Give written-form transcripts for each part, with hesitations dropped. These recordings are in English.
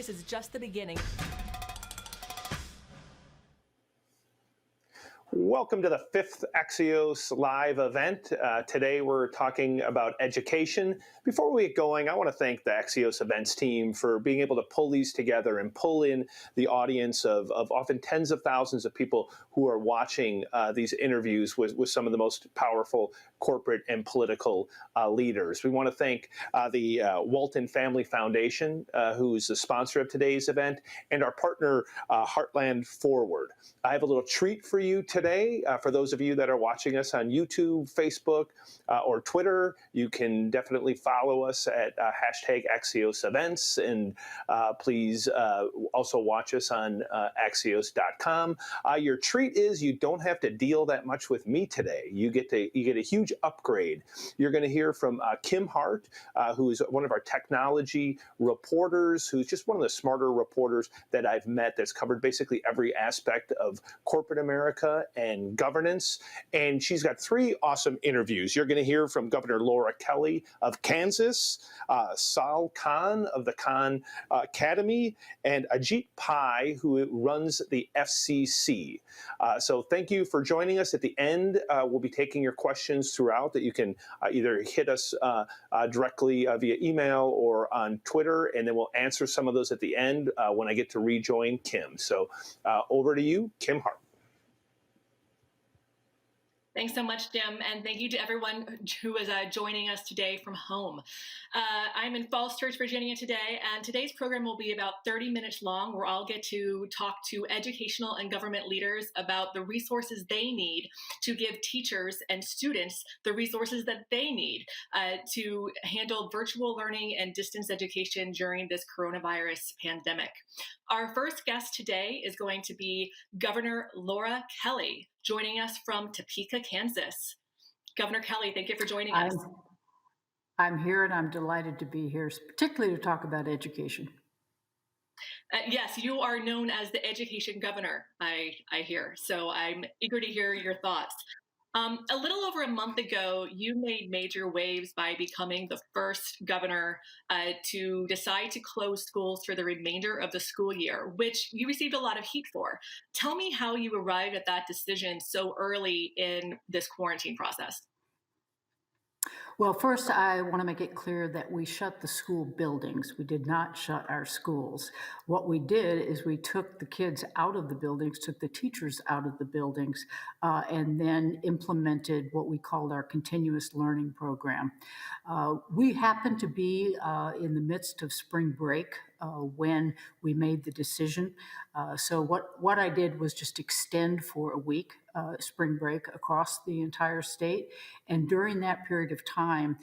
this is just the beginning. Welcome to the 5th Axios live event. Today we're talking about education. Before we get going, I want to thank the Axios events team for being able to pull these together and pull in the audience of often tens of thousands of people who are watching these interviews with some of the most powerful corporate and political leaders. We want to thank the Walton Family Foundation, who's the sponsor of today's event, and our partner, Heartland Forward. I have a little treat for you today. For those of you that are watching us on YouTube, Facebook, or Twitter, you can definitely follow us at hashtag Axios Events, and please also watch us on Axios.com. Your treat is you don't have to deal that much with me today. You get a huge upgrade. You're going to hear from Kim Hart, who is one of our technology reporters, who's just one of the smarter reporters that I've met, that's covered basically every aspect of corporate America and governance. And she's got 3 awesome interviews. You're going to hear from Governor Laura Kelly of Kansas, Sal Khan of the Khan Academy, and Ajit Pai, who runs the FCC. So thank you for joining us. At the end, we'll be taking your questions throughout that you can either hit us directly via email or on Twitter, and then we'll answer some of those at the end when I get to rejoin Kim. So over to you, Kim Hart. Thanks so much, Jim, and thank you to everyone who is joining us today from home. I'm in Falls Church, Virginia today, and today's program will be about 30 minutes long, where I'll get to talk to educational and government leaders about the resources they need to give teachers and students the resources that they need to handle virtual learning and distance education during this coronavirus pandemic. Our first guest today is going to be Governor Laura Kelly, joining us from Topeka, Kansas. Governor Kelly, thank you for joining us. I'm here, and I'm delighted to be here, particularly to talk about education. Yes, you are known as the education governor, I hear. So I'm eager to hear your thoughts. A little over a month ago, you made major waves by becoming the first governor to decide to close schools for the remainder of the school year, which you received a lot of heat for. Tell me how you arrived at that decision so early in this quarantine process. Well, first, I want to make it clear that we shut the school buildings. We did not shut our schools. What we did is we took the kids out of the buildings, took the teachers out of the buildings, and then implemented what we called our continuous learning program. We happened to be in the midst of spring break when we made the decision. So what I did was just extend for a week spring break across the entire state. And during that period of time,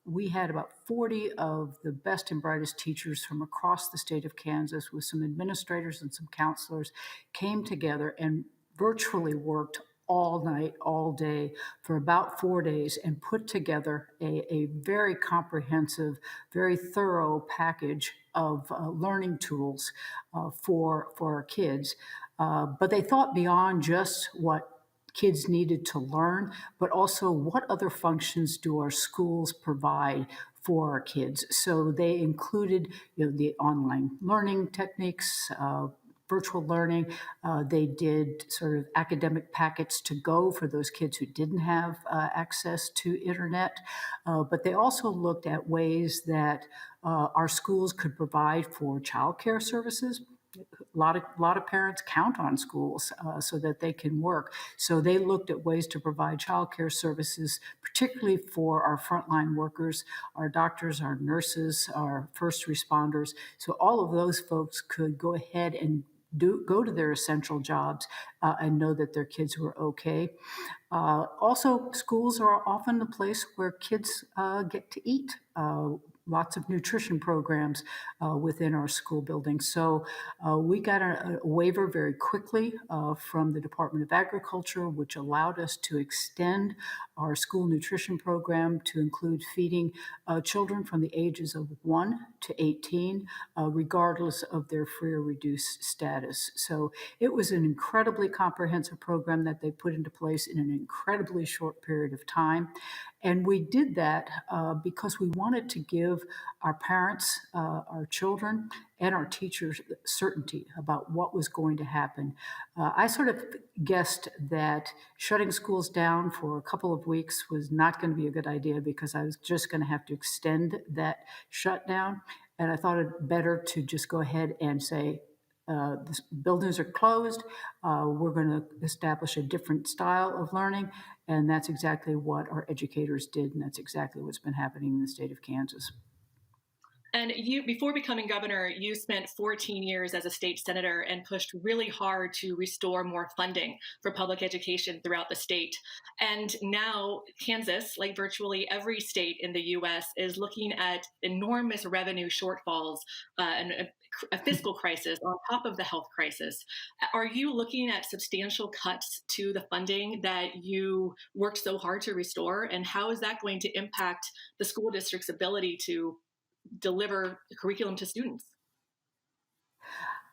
we had about 40 of the best and brightest teachers from across the state of Kansas, with some administrators and some counselors, came together and virtually worked all night, all day for about 4 days, and put together a very comprehensive, very thorough package of learning tools for our kids. But they thought beyond just what kids needed to learn, but also what other functions do our schools provide for our kids. So they included, the online learning techniques, virtual learning. They did sort of academic packets to go for those kids who didn't have access to internet. But they also looked at ways that our schools could provide for childcare services. A lot of parents count on schools so that they can work. So they looked at ways to provide childcare services, particularly for our frontline workers, our doctors, our nurses, our first responders. So all of those folks could go ahead and go to their essential jobs and know that their kids were okay. Also, schools are often the place where kids get to eat. Lots of nutrition programs within our school buildings. So we got a waiver very quickly from the Department of Agriculture, which allowed us to extend our school nutrition program to include feeding children from the ages of 1 to 18, regardless of their free or reduced status. So it was an incredibly comprehensive program that they put into place in an incredibly short period of time. And we did that because we wanted to give our parents, our children, and our teachers certainty about what was going to happen. I sort of guessed that shutting schools down for a couple of weeks was not going to be a good idea because I was just going to have to extend that shutdown. And I thought it better to just go ahead and say, the buildings are closed. We're going to establish a different style of learning. And that's exactly what our educators did. And that's exactly what's been happening in the state of Kansas. And you, before becoming governor, you spent 14 years as a state senator and pushed really hard to restore more funding for public education throughout the state. And now Kansas, like virtually every state in the US, is looking at enormous revenue shortfalls and a fiscal crisis on top of the health crisis. Are you looking at substantial cuts to the funding that you worked so hard to restore? And how is that going to impact the school district's ability to deliver curriculum to students?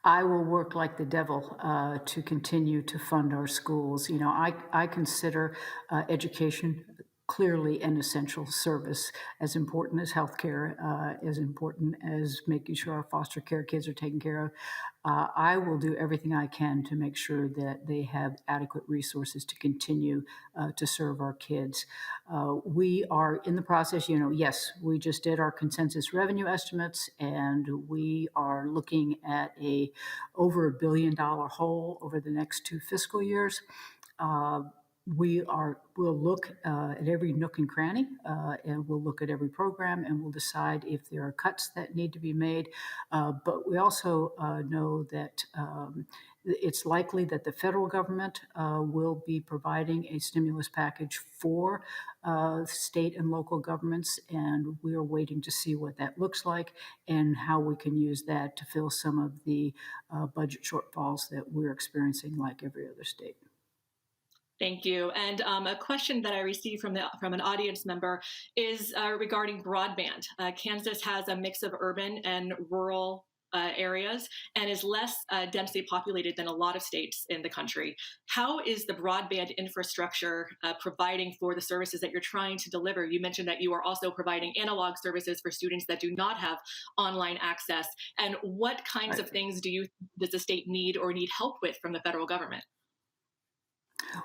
I will work like the devil to continue to fund our schools. You know, I consider education clearly an essential service, as important as healthcare, as important as making sure our foster care kids are taken care of. I will do everything I can to make sure that they have adequate resources to continue to serve our kids. We are in the process, you know, yes, we just did our consensus revenue estimates, and we are looking at over $1 billion hole over the next 2 fiscal years. Uh, we'll look at every nook and cranny, and we'll look at every program, and we'll decide if there are cuts that need to be made. But we also know that it's likely that the federal government will be providing a stimulus package for state and local governments, and we are waiting to see what that looks like and how we can use that to fill some of the budget shortfalls that we're experiencing like every other state. Thank you. And a question that I received from an audience member is regarding broadband. Kansas has a mix of urban and rural areas and is less densely populated than a lot of states in the country. How is the broadband infrastructure providing for the services that you're trying to deliver? You mentioned that you are also providing analog services for students that do not have online access. And what kinds of things does the state need or need help with from the federal government?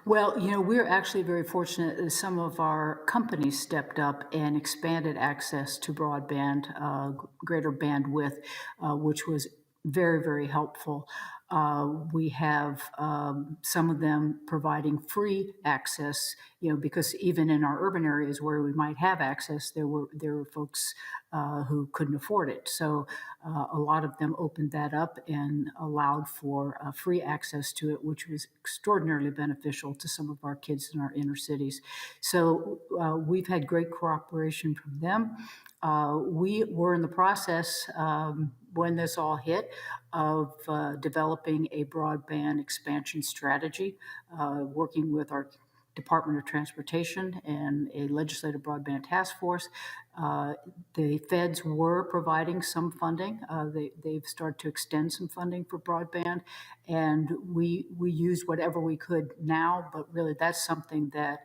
Well, you know, we're actually very fortunate that some of our companies stepped up and expanded access to broadband, greater bandwidth, which was very, very helpful. We have some of them providing free access, you know, because even in our urban areas where we might have access, there were folks who couldn't afford it. So a lot of them opened that up and allowed for free access to it, which was extraordinarily beneficial to some of our kids in our inner cities. So we've had great cooperation from them. We were in the process when this all hit of developing a broadband expansion strategy, working with our Department of Transportation and a legislative broadband task force. The feds were providing some funding. They've started to extend some funding for broadband, and we used whatever we could now, but really that's something that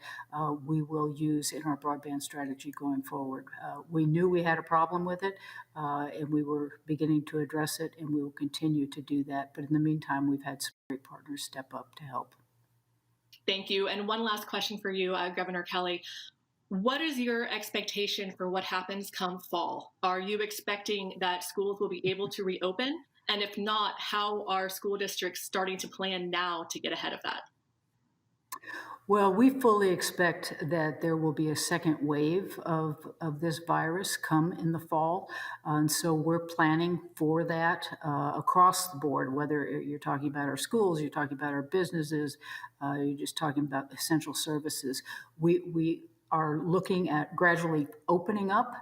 we will use in our broadband strategy going forward. We knew we had a problem with it, and we were beginning to address it, and we will continue to do that. But in the meantime, we've had some great partners step up to help. Thank you. And one last question for you, Governor Kelly. What is your expectation for what happens come fall? Are you expecting that schools will be able to reopen? And if not, how are school districts starting to plan now to get ahead of that? Well, we fully expect that there will be a second wave of this virus come in the fall. And so we're planning for that across the board, whether you're talking about our schools, you're talking about our businesses, you're just talking about essential services. We are looking at gradually opening up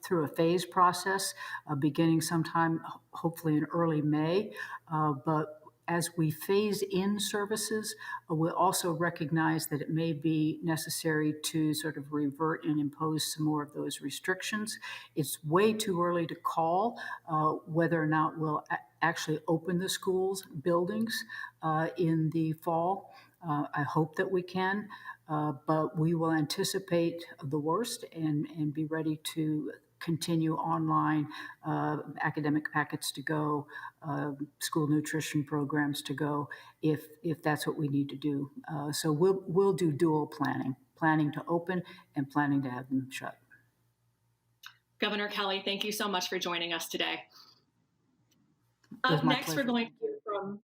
through a phase process, beginning sometime, hopefully in early May. But as we phase in services, we'll also recognize that it may be necessary to sort of revert and impose some more of those restrictions. It's way too early to call whether or not we'll actually open the schools buildings in the fall. I hope that we can, but we will anticipate the worst and be ready to continue online, academic packets to go, school nutrition programs to go, if that's what we need to do. So we'll do dual planning, planning to open and planning to have them shut. Governor Kelly, thank you so much for joining us today. It was Up my next, we're pleasure. going to hear from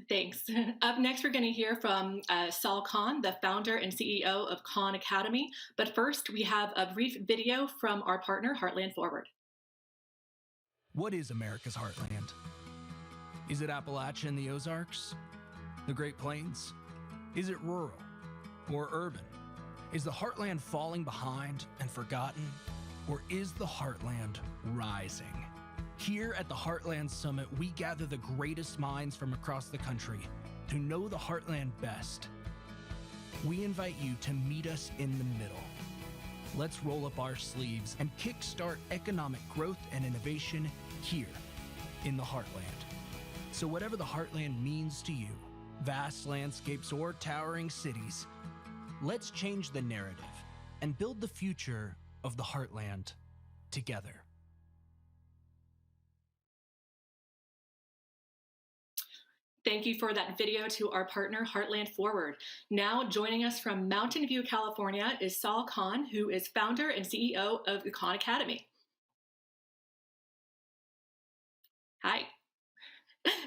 Thanks. Up next, we're going to hear from Sal Khan, the founder and CEO of Khan Academy. But first, we have a brief video from our partner, Heartland Forward. What is America's heartland? Is it Appalachia and the Ozarks? The Great Plains? Is it rural or urban? Is the heartland falling behind and forgotten? Or is the heartland rising? Here at the Heartland Summit, we gather the greatest minds from across the country who know the heartland best. We invite you to meet us in the middle. Let's roll up our sleeves and kickstart economic growth and innovation here in the heartland. So whatever the heartland means to you, vast landscapes or towering cities, let's change the narrative and build the future of the heartland together. Thank you for that video to our partner, Heartland Forward. Now, joining us from Mountain View, California, is Sal Khan, who is founder and CEO of the Khan Academy. Hi.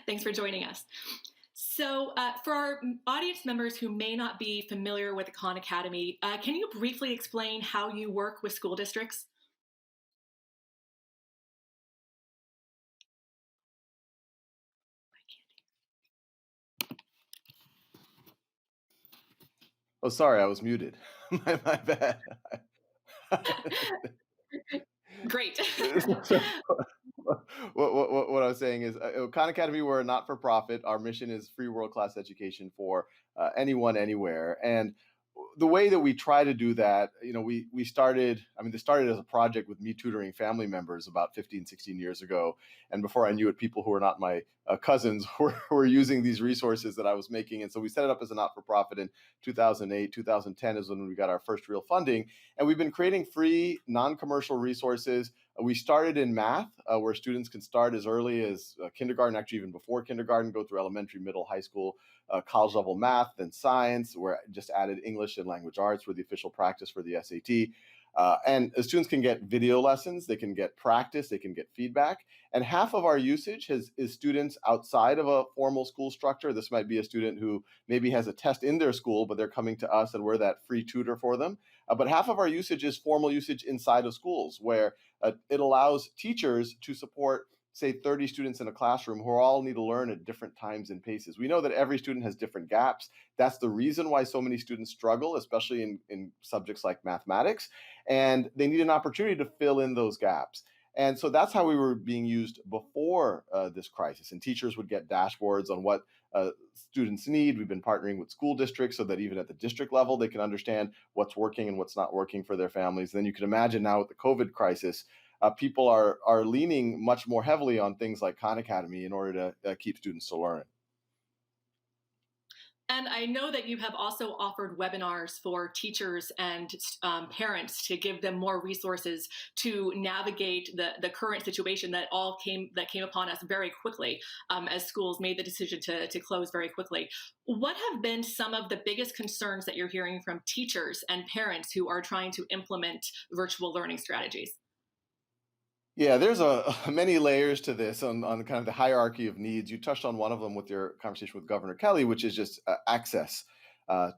Thanks for joining us. So for our audience members who may not be familiar with the Khan Academy, can you briefly explain how you work with school districts? Oh, sorry, I was muted. My bad. Great. What I was saying is, Khan Academy, we're a not-for-profit. Our mission is free world-class education for anyone, anywhere. And the way that we try to do that, we started, this started as a project with me tutoring family members about 15, 16 years ago. And before I knew it, people who were not my cousins were using these resources that I was making. And so we set it up as a not-for-profit in 2008, 2010 is when we got our first real funding. And we've been creating free, non-commercial resources. We started in math, where students can start as early as kindergarten, actually even before kindergarten, go through elementary, middle, high school, college level math, then science. We're just added English and language arts for the official practice for the SAT. And students can get video lessons, they can get practice, they can get feedback. And half of our usage is students outside of a formal school structure. This might be a student who maybe has a test in their school, but they're coming to us and we're that free tutor for them. But half of our usage is formal usage inside of schools, where it allows teachers to support, say, 30 students in a classroom who all need to learn at different times and paces. We know that every student has different gaps. That's the reason why so many students struggle, especially in subjects like mathematics, and they need an opportunity to fill in those gaps. And so that's how we were being used before this crisis. And teachers would get dashboards on what students need. We've been partnering with school districts so that even at the district level, they can understand what's working and what's not working for their families. Then you can imagine now with the COVID crisis, people are leaning much more heavily on things like Khan Academy in order to keep students to learn. And I know that you have also offered webinars for teachers and parents to give them more resources to navigate the current situation that came upon us very quickly as schools made the decision to close very quickly. What have been some of the biggest concerns that you're hearing from teachers and parents who are trying to implement virtual learning strategies? Yeah, there's many layers to this on kind of the hierarchy of needs. You touched on one of them with your conversation with Governor Kelly, which is just access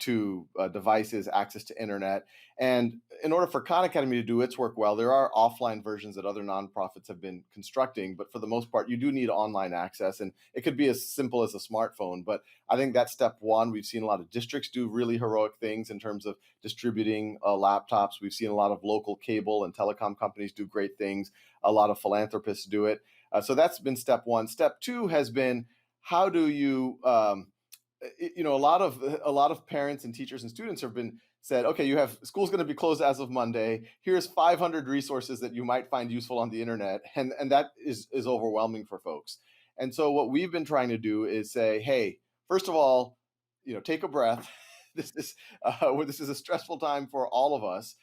to devices, access to internet. And in order for Khan Academy to do its work well, there are offline versions that other nonprofits have been constructing. But for the most part, you do need online access. And it could be as simple as a smartphone. But I think that's step one. We've seen a lot of districts do really heroic things in terms of distributing laptops. We've seen a lot of local cable and telecom companies do great things. A lot of philanthropists do it. So that's been step one. Step two has been, how do you a lot of parents and teachers and students have been said, okay, you have school's going to be closed as of Monday. Here's 500 resources that you might find useful on the internet, and that is overwhelming for folks. And so what we've been trying to do is say, hey, first of all, take a breath. This is a stressful time for all of us.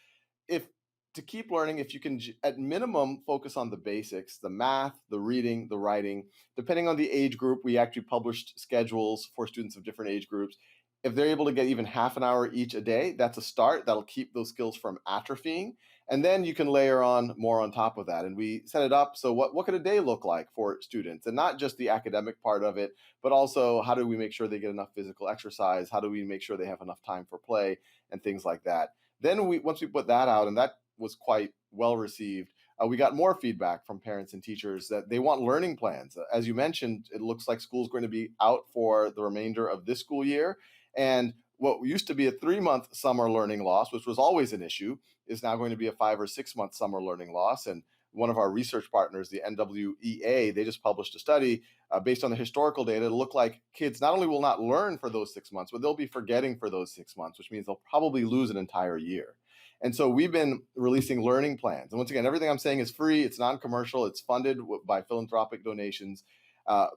If to keep learning, if you can at minimum focus on the basics, the math, the reading, the writing, depending on the age group, we actually published schedules for students of different age groups. If they're able to get even half an hour each a day, that's a start. That'll keep those skills from atrophying. And then you can layer on more on top of that. And we set it up. So what could a day look like for students? And not just the academic part of it, but also how do we make sure they get enough physical exercise? How do we make sure they have enough time for play and things like that? Then once we put that out, and that was quite well received, we got more feedback from parents and teachers that they want learning plans. As you mentioned, it looks like school's going to be out for the remainder of this school year. And what used to be a 3-month summer learning loss, which was always an issue, is now going to be a 5 or 6 month summer learning loss. And one of our research partners, the NWEA, they just published a study based on the historical data. It looked like kids not only will not learn for those 6 months, but they'll be forgetting for those 6 months, which means they'll probably lose an entire year. And so we've been releasing learning plans. And once again, everything I'm saying is free. It's non-commercial. It's funded by philanthropic donations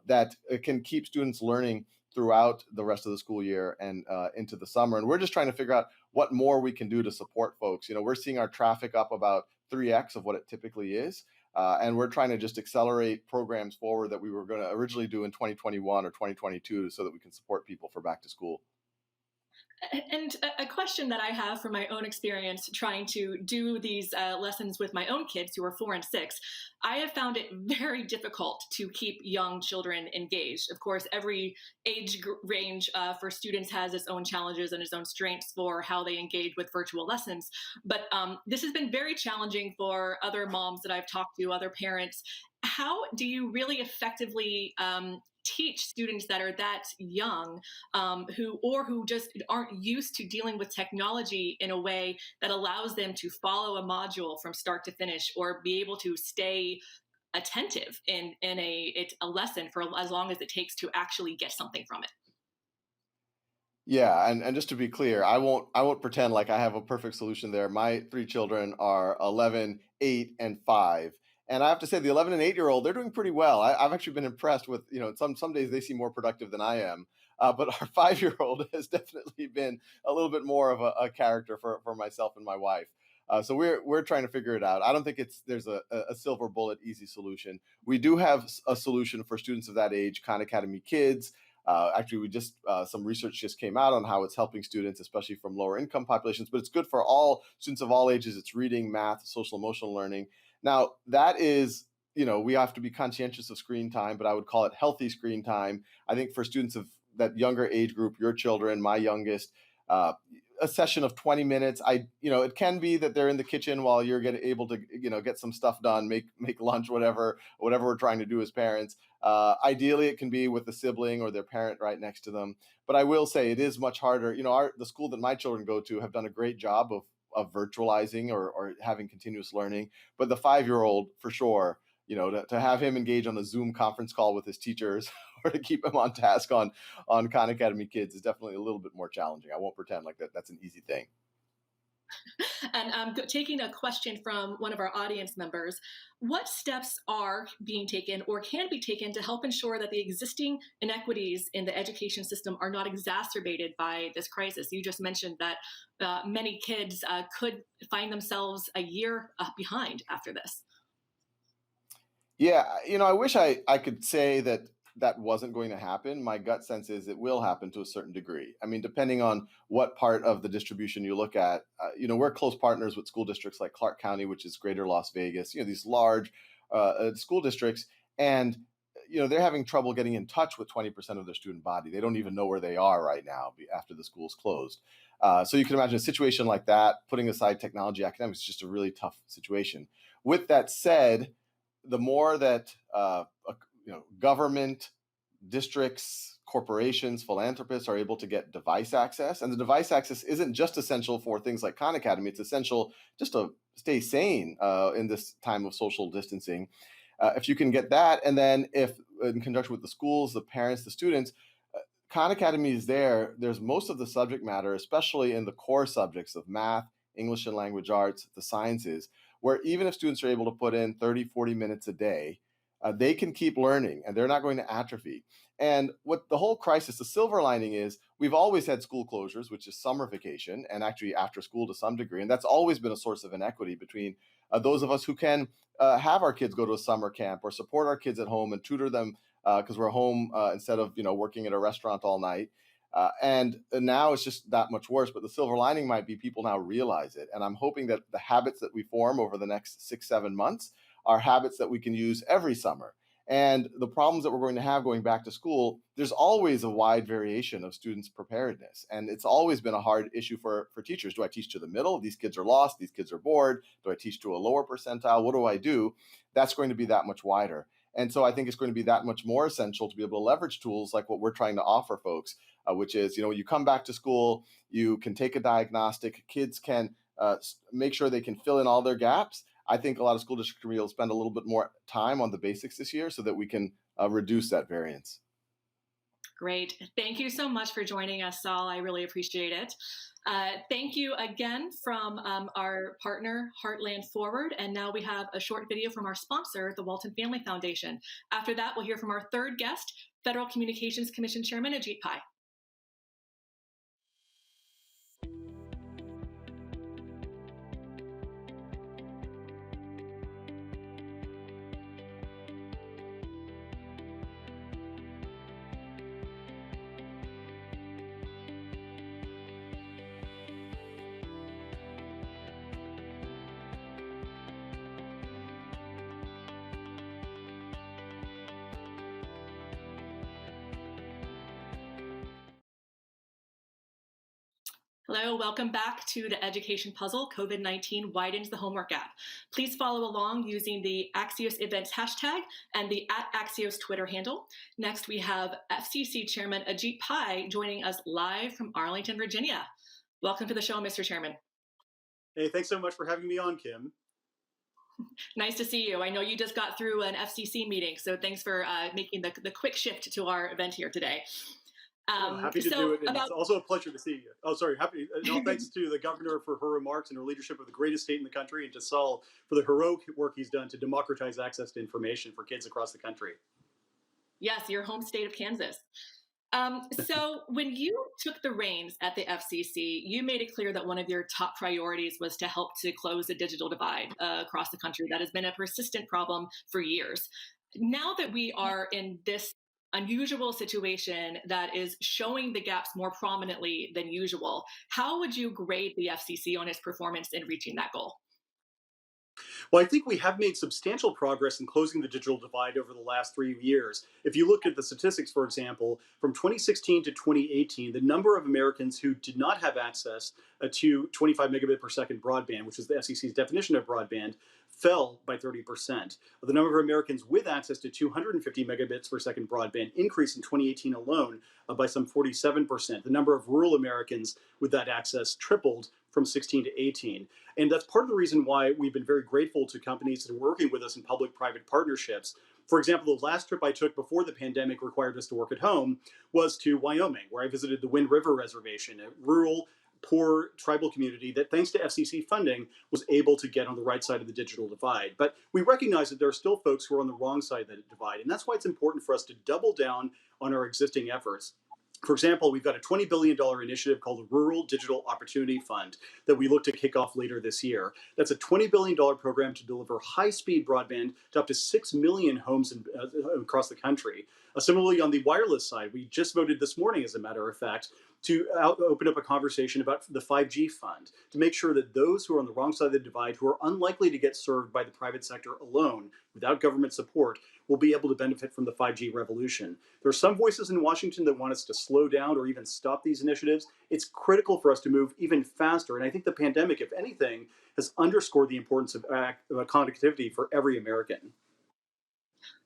that can keep students learning throughout the rest of the school year and into the summer. And we're just trying to figure out what more we can do to support folks. We're seeing our traffic up about 3x of what it typically is. And we're trying to just accelerate programs forward that we were going to originally do in 2021 or 2022 so that we can support people for back to school. And a question that I have from my own experience trying to do these lessons with my own kids who are 4 and 6, I have found it very difficult to keep young children engaged. Of course, every age range for students has its own challenges and its own strengths for how they engage with virtual lessons. But this has been very challenging for other moms that I've talked to, other parents. How do you really effectively teach students that are that young who just aren't used to dealing with technology in a way that allows them to follow a module from start to finish or be able to stay attentive in a lesson for as long as it takes to actually get something from it? Yeah, and just to be clear, I won't pretend like I have a perfect solution there. My 3 children are 11, 8, and 5. And I have to say, the 11 and 8-year-old, they're doing pretty well. I've actually been impressed with, some days they seem more productive than I am. But our 5-year-old has definitely been a little bit more of a character for myself and my wife. So we're trying to figure it out. I don't think there's a silver bullet, easy solution. We do have a solution for students of that age, Khan Academy Kids. Actually, we just some research just came out on how it's helping students, especially from lower income populations, but it's good for all students of all ages. It's reading, math, social emotional learning. Now, that is, we have to be conscientious of screen time, but I would call it healthy screen time. I think for students of that younger age group, your children, my youngest, a session of 20 minutes. It can be that they're in the kitchen while you're able to, get some stuff done, make lunch, whatever we're trying to do as parents. Ideally, it can be with the sibling or their parent right next to them. But I will say it is much harder. The school that my children go to have done a great job of virtualizing or having continuous learning. But the 5-year-old, for sure, to have him engage on a Zoom conference call with his teachers or to keep him on task on Khan Academy Kids is definitely a little bit more challenging. I won't pretend like that's an easy thing. And taking a question from one of our audience members, what steps are being taken or can be taken to help ensure that the existing inequities in the education system are not exacerbated by this crisis? You just mentioned that many kids could find themselves a year behind after this. Yeah, I wish I could say that wasn't going to happen. My gut sense is it will happen to a certain degree. I mean, depending on what part of the distribution you look at, we're close partners with school districts like Clark County, which is greater Las Vegas, these large school districts. And, they're having trouble getting in touch with 20% of their student body. They don't even know where they are right now after the school's closed. So you can imagine a situation like that, putting aside technology, academics, is just a really tough situation. With that said, the more that government, districts, corporations, philanthropists are able to get device access, and the device access isn't just essential for things like Khan Academy, it's essential just to stay sane in this time of social distancing. If you can get that, and then if in conjunction with the schools, the parents, the students, Khan Academy is there's most of the subject matter, especially in the core subjects of math, English and language arts, the sciences, where even if students are able to put in 30, 40 minutes a day, they can keep learning and they're not going to atrophy. And what the whole crisis, the silver lining is, we've always had school closures, which is summer vacation and actually after school to some degree. And that's always been a source of inequity between those of us who can have our kids go to a summer camp or support our kids at home and tutor them because we're home instead of working at a restaurant all night. And now it's just that much worse. But the silver lining might be people now realize it. And I'm hoping that the habits that we form over the next 6-7 months are habits that we can use every summer. And the problems that we're going to have going back to school, there's always a wide variation of students' preparedness. And it's always been a hard issue for teachers. Do I teach to the middle? These kids are lost. These kids are bored. Do I teach to a lower percentile? What do I do? That's going to be that much wider. And so I think it's going to be that much more essential to be able to leverage tools like what we're trying to offer folks, which is, you come back to school, you can take a diagnostic, kids can make sure they can fill in all their gaps. I think a lot of school districts will spend a little bit more time on the basics this year so that we can reduce that variance. Great. Thank you so much for joining us, Sal. I really appreciate it. Thank you again from our partner, Heartland Forward. And now we have a short video from our sponsor, the Walton Family Foundation. After that, we'll hear from our third guest, Federal Communications Commission Chairman Ajit Pai. Hello, welcome back to the Education Puzzle. COVID-19 widens the homework gap. Please follow along using the Axios events hashtag and the @Axios Twitter handle. Next, we have FCC Chairman Ajit Pai joining us live from Arlington, Virginia. Welcome to the show, Mr. Chairman. Hey, thanks so much for having me on, Kim. Nice to see you. I know you just got through an FCC meeting, so thanks for making the quick shift to our event here today. Happy to do it. And it's also a pleasure to see you. Oh, sorry. Thanks to the governor for her remarks and her leadership of the greatest state in the country, and to Sal for the heroic work he's done to democratize access to information for kids across the country. Yes, your home state of Kansas. So when you took the reins at the FCC, you made it clear that one of your top priorities was to help to close the digital divide across the country that has been a persistent problem for years. Now that we are in this unusual situation that is showing the gaps more prominently than usual, how would you grade the FCC on its performance in reaching that goal? Well, I think we have made substantial progress in closing the digital divide over the last 3 years. If you look at the statistics, for example, from 2016 to 2018, the number of Americans who did not have access to 25 megabit per second broadband, which is the FCC's definition of broadband, fell by 30%. The number of Americans with access to 250 megabits per second broadband increased in 2018 alone by some 47%. The number of rural Americans with that access tripled from 16 to 18. And that's part of the reason why we've been very grateful to companies that are working with us in public-private partnerships. For example, the last trip I took before the pandemic required us to work at home was to Wyoming, where I visited the Wind River Reservation, a rural, poor tribal community that, thanks to FCC funding, was able to get on the right side of the digital divide. But we recognize that there are still folks who are on the wrong side of the divide, and that's why it's important for us to double down on our existing efforts. For example, we've got a $20 billion initiative called the Rural Digital Opportunity Fund that we look to kick off later this year. That's a $20 billion program to deliver high-speed broadband to up to 6 million homes across the country. Similarly, on the wireless side, we just voted this morning, as a matter of fact, to open up a conversation about the 5G fund, to make sure that those who are on the wrong side of the divide, who are unlikely to get served by the private sector alone, without government support, will be able to benefit from the 5G revolution. There are some voices in Washington that want us to slow down or even stop these initiatives. It's critical for us to move even faster. And I think the pandemic, if anything, has underscored the importance of connectivity for every American.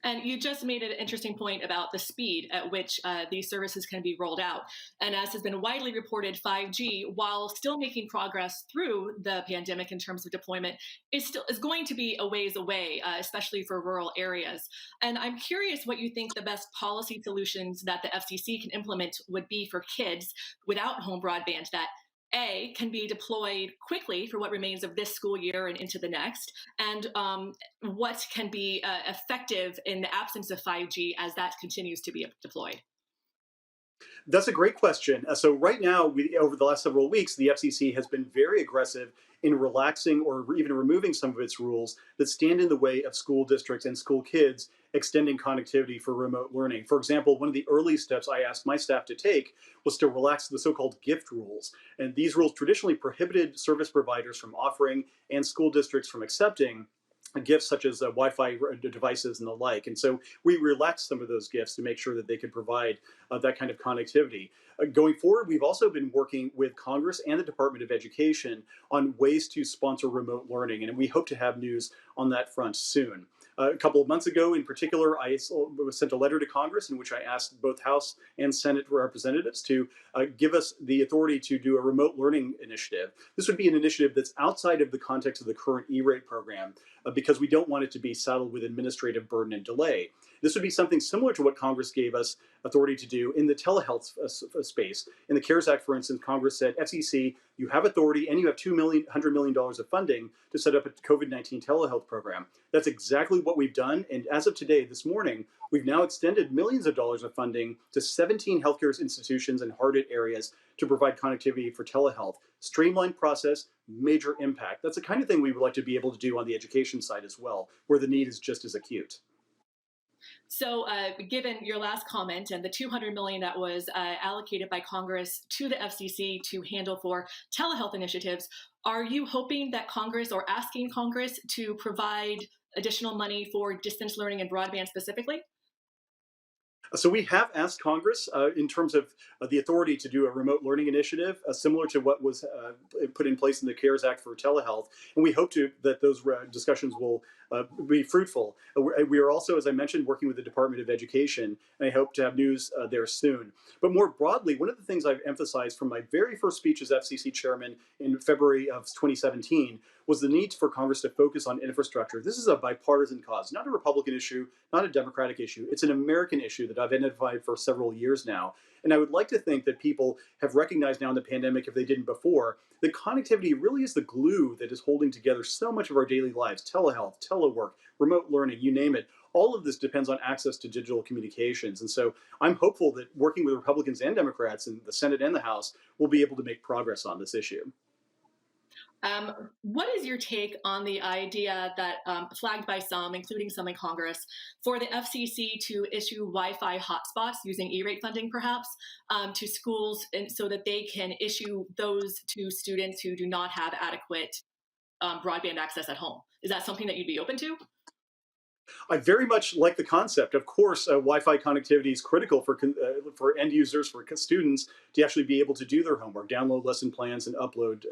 And you just made an interesting point about the speed at which these services can be rolled out. And as has been widely reported, 5G, while still making progress through the pandemic in terms of deployment, is going to be a ways away, especially for rural areas. And I'm curious what you think the best policy solutions that the FCC can implement would be for kids without home broadband that can be deployed quickly for what remains of this school year and into the next, and what can be effective in the absence of 5G as that continues to be deployed? That's a great question. So right now, over the last several weeks, the FCC has been very aggressive in relaxing or even removing some of its rules that stand in the way of school districts and school kids extending connectivity for remote learning. For example, one of the early steps I asked my staff to take was to relax the so-called gift rules. And these rules traditionally prohibited service providers from offering and school districts from accepting gifts such as Wi-Fi devices and the like. And so we relaxed some of those gifts to make sure that they could provide that kind of connectivity. Going forward, we've also been working with Congress and the Department of Education on ways to sponsor remote learning, and we hope to have news on that front soon. A couple of months ago, in particular, I sent a letter to Congress in which I asked both House and Senate representatives to give us the authority to do a remote learning initiative. This would be an initiative that's outside of the context of the current E-rate program because we don't want it to be saddled with administrative burden and delay. This would be something similar to what Congress gave us authority to do in the telehealth space. In the CARES Act, for instance, Congress said, FCC, you have authority and you have $100 million of funding to set up a COVID-19 telehealth program. That's exactly what we've done. And as of today, this morning, we've now extended millions of dollars of funding to 17 healthcare institutions in hard-hit areas to provide connectivity for telehealth. Streamlined process, major impact. That's the kind of thing we would like to be able to do on the education side as well, where the need is just as acute. So, given your last comment and the $200 million that was allocated by Congress to the FCC to handle for telehealth initiatives, are you hoping that Congress or asking Congress to provide additional money for distance learning and broadband specifically? So we have asked Congress in terms of the authority to do a remote learning initiative similar to what was put in place in the CARES Act for telehealth, and we hope that those discussions will be fruitful. We are also, as I mentioned, working with the Department of Education, and I hope to have news there soon. But more broadly, one of the things I've emphasized from my very first speech as FCC chairman in February of 2017 was the need for Congress to focus on infrastructure. This is a bipartisan cause, not a Republican issue, not a Democratic issue. It's an American issue that I've identified for several years now. And I would like to think that people have recognized now in the pandemic, if they didn't before, that connectivity really is the glue that is holding together so much of our daily lives. Telehealth, telework, remote learning, you name it. All of this depends on access to digital communications. And so I'm hopeful that working with Republicans and Democrats in the Senate and the House, we'll be able to make progress on this issue. What is your take on the idea that, flagged by some, including some in Congress, for the FCC to issue Wi-Fi hotspots using E-rate funding, perhaps, to schools, and so that they can issue those to students who do not have adequate broadband access at home? Is that something that you'd be open to? I very much like the concept. Of course, Wi-Fi connectivity is critical for end users, for students to actually be able to do their homework, download lesson plans, and upload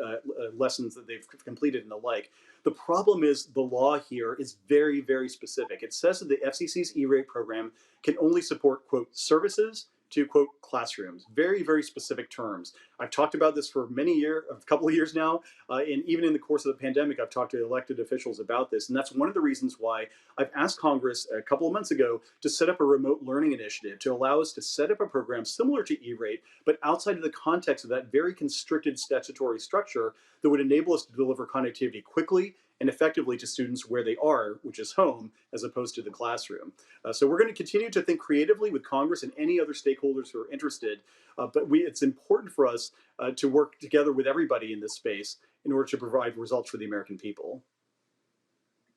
lessons that they've completed and the like. The problem is the law here is very, very specific. It says that the FCC's E-rate program can only support, quote, services to, quote, classrooms. Very, very specific terms. I've talked about this for a couple of years now, and even in the course of the pandemic, I've talked to elected officials about this, and that's one of the reasons why I've asked Congress a couple of months ago to set up a remote learning initiative to allow us to set up a program similar to E-rate, but outside of the context of that very constricted statutory structure that would enable us to deliver connectivity quickly and effectively to students where they are, which is home, as opposed to the classroom. So we're going to continue to think creatively with Congress and any other stakeholders who are interested, but it's important for us to work together with everybody in this space in order to provide results for the American people.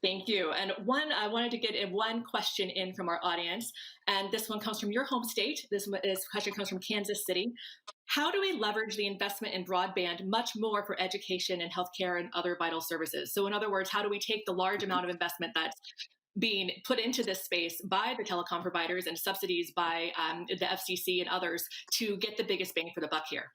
Thank you. And I wanted to get one question in from our audience, and this one comes from your home state. This question comes from Kansas City. How do we leverage the investment in broadband much more for education and healthcare and other vital services? So in other words, how do we take the large amount of investment that's being put into this space by the telecom providers and subsidies by the FCC and others to get the biggest bang for the buck here?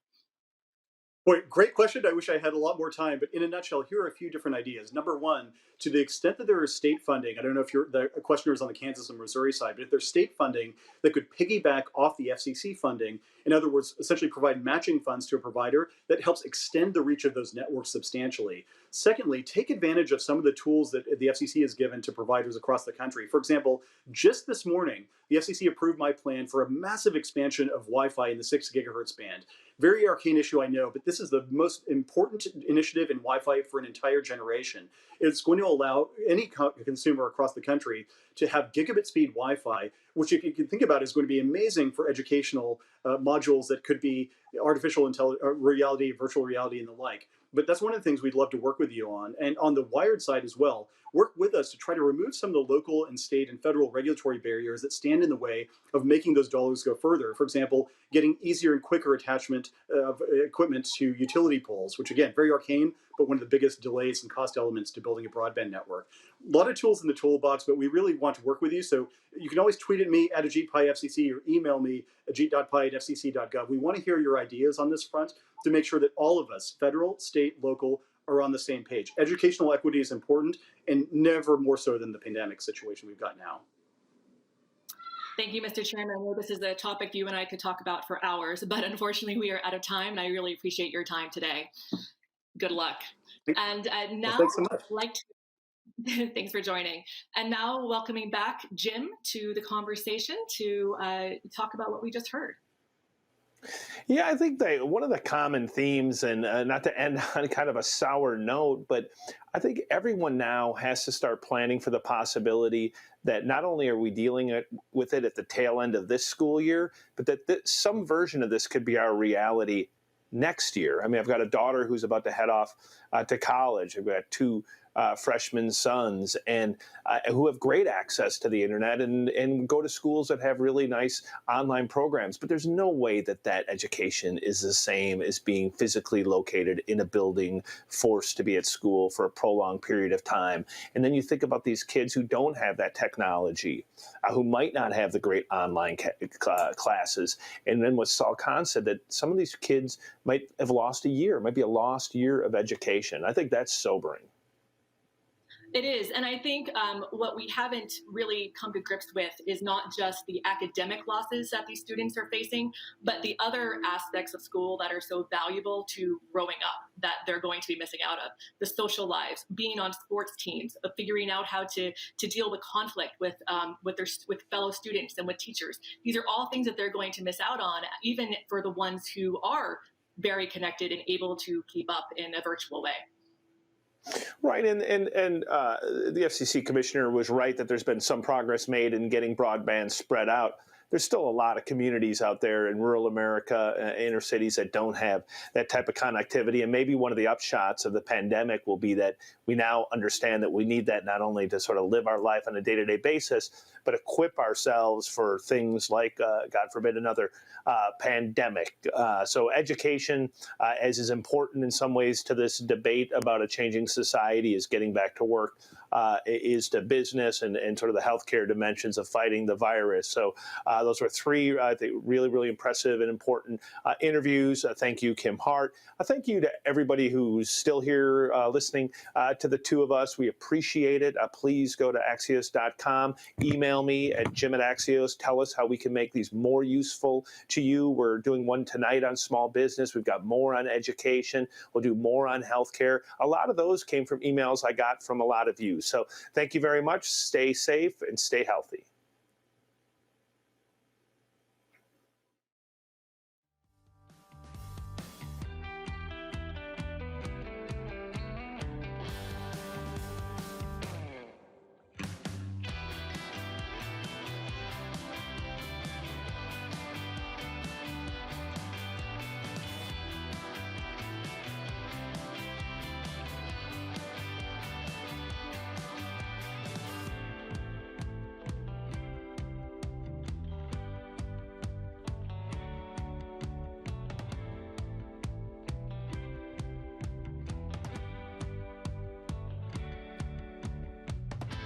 Boy, great question. I wish I had a lot more time, but in a nutshell, here are a few different ideas. Number one, to the extent that there is state funding, I don't know if the questioner is on the Kansas and Missouri side, but if there's state funding that could piggyback off the FCC funding, in other words, essentially provide matching funds to a provider that helps extend the reach of those networks substantially. Secondly, take advantage of some of the tools that the FCC has given to providers across the country. For example, just this morning, the FCC approved my plan for a massive expansion of Wi-Fi in the 6 gigahertz band. Very arcane issue, I know, but this is the most important initiative in Wi-Fi for an entire generation. It's going to allow any consumer across the country to have gigabit speed Wi-Fi, which you can think about is going to be amazing for educational modules that could be artificial reality, virtual reality, and the like. But that's one of the things we'd love to work with you on. And on the wired side as well, work with us to try to remove some of the local and state and federal regulatory barriers that stand in the way of making those dollars go further. For example, getting easier and quicker attachment of equipment to utility poles, which again, very arcane, but one of the biggest delays and cost elements to building a broadband network. A lot of tools in the toolbox, but we really want to work with you. So you can always tweet at me at Ajit Pai FCC or email me ajit.pai@fcc.gov. We want to hear your ideas on this front to make sure that all of us, federal, state, local, are on the same page. Educational equity is important, and never more so than the pandemic situation we've got now. Thank you, Mr. Chairman. I know this is a topic you and I could talk about for hours, but unfortunately we are out of time, and I really appreciate your time today. Good luck. And now, thanks so much. I'd like to thanks for joining. And now welcoming back Jim to the conversation to talk about what we just heard. Yeah, I think one of the common themes, and not to end on kind of a sour note, but I think everyone now has to start planning for the possibility that not only are we dealing with it at the tail end of this school year, but that some version of this could be our reality next year. I mean, I've got a daughter who's about to head off to college. I've got two freshman sons and who have great access to the internet and go to schools that have really nice online programs. But there's no way that education is the same as being physically located in a building, forced to be at school for a prolonged period of time. And then you think about these kids who don't have that technology, who might not have the great online classes. And then what Sal Khan said, that some of these kids might have lost a year, might be a lost year of education. I think that's sobering. It is. And I think what we haven't really come to grips with is not just the academic losses that these students are facing, but the other aspects of school that are so valuable to growing up that they're going to be missing out of. The social lives, being on sports teams, figuring out how to deal with conflict with fellow students and with teachers. These are all things that they're going to miss out on, even for the ones who are very connected and able to keep up in a virtual way. Right, and the FCC commissioner was right that there's been some progress made in getting broadband spread out. There's still a lot of communities out there in rural America, inner cities, that don't have that type of connectivity. And maybe one of the upshots of the pandemic will be that we now understand that we need that not only to sort of live our life on a day-to-day basis, but equip ourselves for things like, God forbid, another pandemic. So education, as is important in some ways to this debate about a changing society, is getting back to work, is to business and sort of the healthcare dimensions of fighting the virus. So those were three, I think, really, really impressive and important interviews. Thank you, Kim Hart. Thank you to everybody who's still here listening to the two of us. We appreciate it. Please go to Axios.com. Email me at Jim@Axios. Tell us how we can make these more useful to you. We're doing one tonight on small business. We've got more on education. We'll do more on healthcare. A lot of those came from emails I got from a lot of you. So thank you very much. Stay safe and stay healthy.